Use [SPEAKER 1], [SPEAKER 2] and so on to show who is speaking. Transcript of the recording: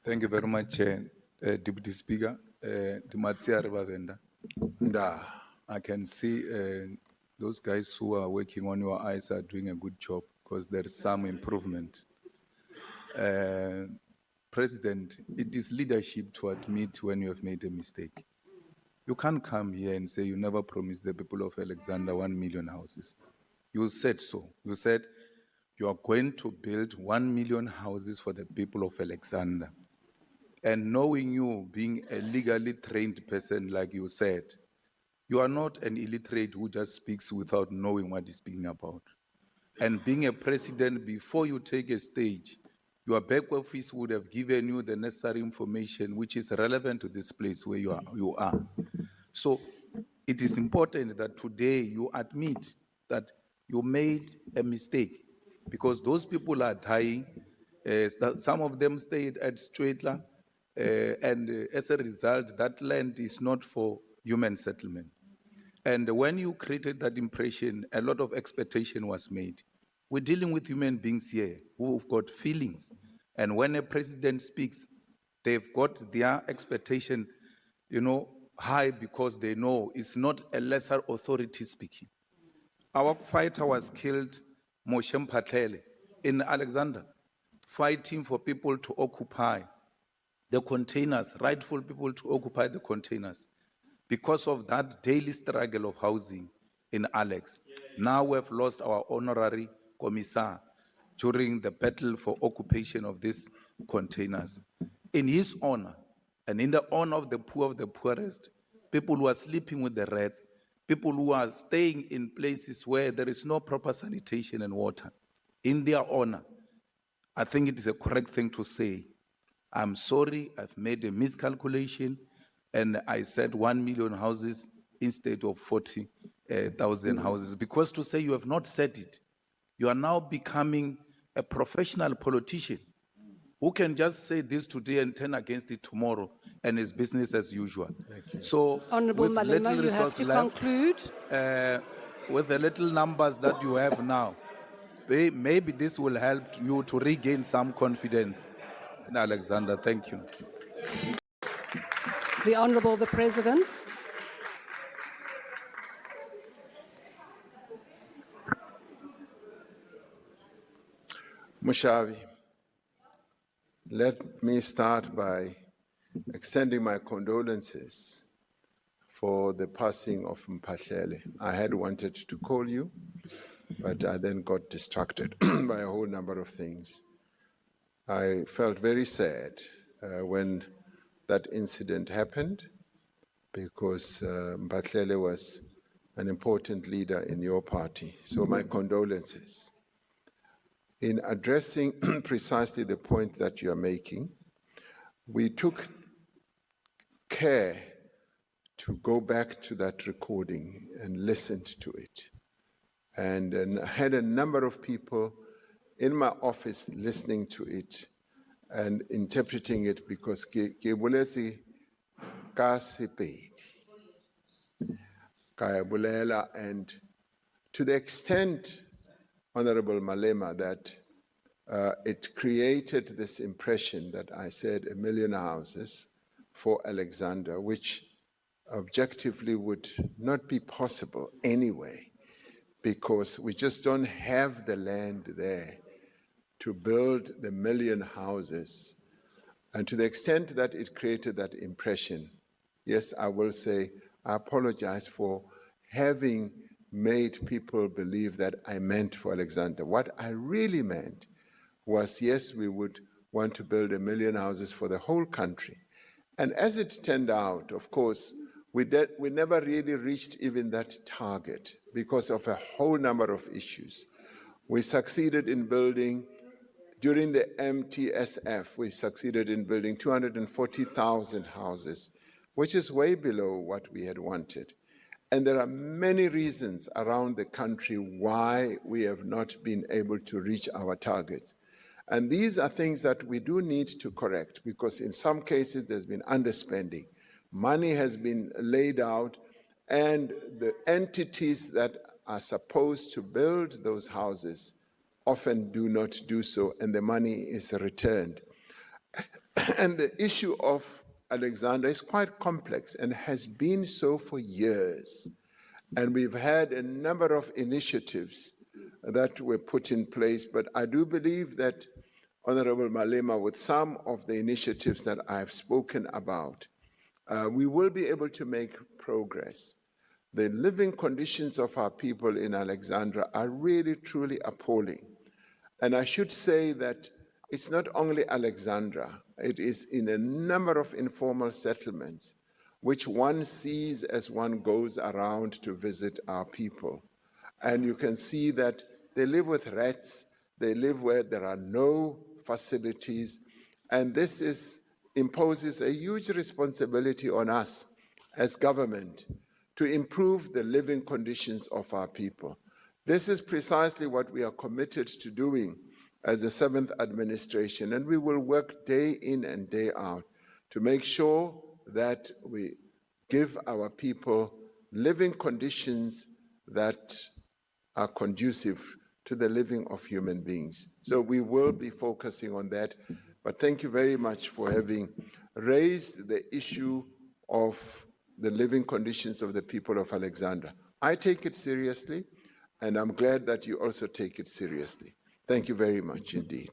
[SPEAKER 1] Thank you very much, Deputy Speaker. I can see those guys who are working on your eyes are doing a good job because there is some improvement. President, it is leadership to admit when you have made a mistake. You can't come here and say you never promised the people of Alexandra 1 million houses. You said so. You said you are going to build 1 million houses for the people of Alexandra. And knowing you being a legally trained person, like you said, you are not an illiterate who just speaks without knowing what he's speaking about. And being a president, before you take a stage, your back office would have given you the necessary information which is relevant to this place where you are. So it is important that today you admit that you made a mistake because those people are dying. Some of them stayed at Stretla, and as a result, that land is not for human settlement. And when you created that impression, a lot of expectation was made. We're dealing with human beings here who've got feelings. And when a president speaks, they've got their expectation, high because they know it's not a lesser authority speaking. Our fighter was killed, Moshe Mphatlele, in Alexandra, fighting for people to occupy the containers, rightful people to occupy the containers. Because of that daily struggle of housing in Alex, now we've lost our honorary commissar during the battle for occupation of these containers. In his honor, and in the honor of the poorest, people who are sleeping with the rats, people who are staying in places where there is no proper sanitation and water, in their honor, I think it is a correct thing to say, I'm sorry, I've made a miscalculation, and I said 1 million houses instead of 40,000 houses. Because to say you have not said it, you are now becoming a professional politician who can just say this today and turn against it tomorrow, and it's business as usual. So,
[SPEAKER 2] Honourable
[SPEAKER 1] with
[SPEAKER 2] Malema,
[SPEAKER 1] little
[SPEAKER 2] you have
[SPEAKER 1] resource
[SPEAKER 2] to
[SPEAKER 1] left,
[SPEAKER 2] conclude.
[SPEAKER 1] with the little numbers that you have now, maybe this will help you to regain some confidence in Alexandra. Thank you.
[SPEAKER 2] The Honourable the President.
[SPEAKER 3] Mushavi, let me start by extending my condolences for the passing of Mphatlele. I had wanted to call you, but I then got distracted by a whole number of things. I felt very sad when that incident happened because Mphatlele was an important leader in your party. So my condolences. In addressing precisely the point that you are making, we took care to go back to that recording and listened to it. And had a number of people in my office listening to it and interpreting it because ke boletse ka Sepedi, ka bolela, and to the extent, Honorable Malema, that it created this impression that I said 1 million houses for Alexandra, which objectively would not be possible anyway, because we just don't have the land there to build the 1 million houses. And to the extent that it created that impression, yes, I will say I apologize for having made people believe that I meant for Alexandra. What I really meant was, yes, we would want to build 1 million houses for the whole country. And as it turned out, of course, we never really reached even that target because of a whole number of issues. We succeeded in building, during the MTSF, we succeeded in building 240,000 houses, which is way below what we had wanted. And there are many reasons around the country why we have not been able to reach our targets. And these are things that we do need to correct, because in some cases there's been underspending. Money has been laid out, and the entities that are supposed to build those houses often do not do so, and the money is returned. And the issue of Alexandra is quite complex and has been so for years. And we've had a number of initiatives that were put in place, but I do believe that Honorable Malema, with some of the initiatives that I've spoken about, we will be able to make progress. The living conditions of our people in Alexandra are really, truly appalling. And I should say that it's not only Alexandra, it is in a number of informal settlements, which one sees as one goes around to visit our people. And you can see that they live with rats, they live where there are no facilities, and this imposes a huge responsibility on us as government to improve the living conditions of our people. This is precisely what we are committed to doing as the 7th administration, and we will work day in and day out to make sure that we give our people living conditions that are conducive to the living of human beings. So we will be focusing on that. But thank you very much for having raised the issue of the living conditions of the people of Alexandra. I take it seriously, and I'm glad that you also take it seriously. Thank you very much indeed.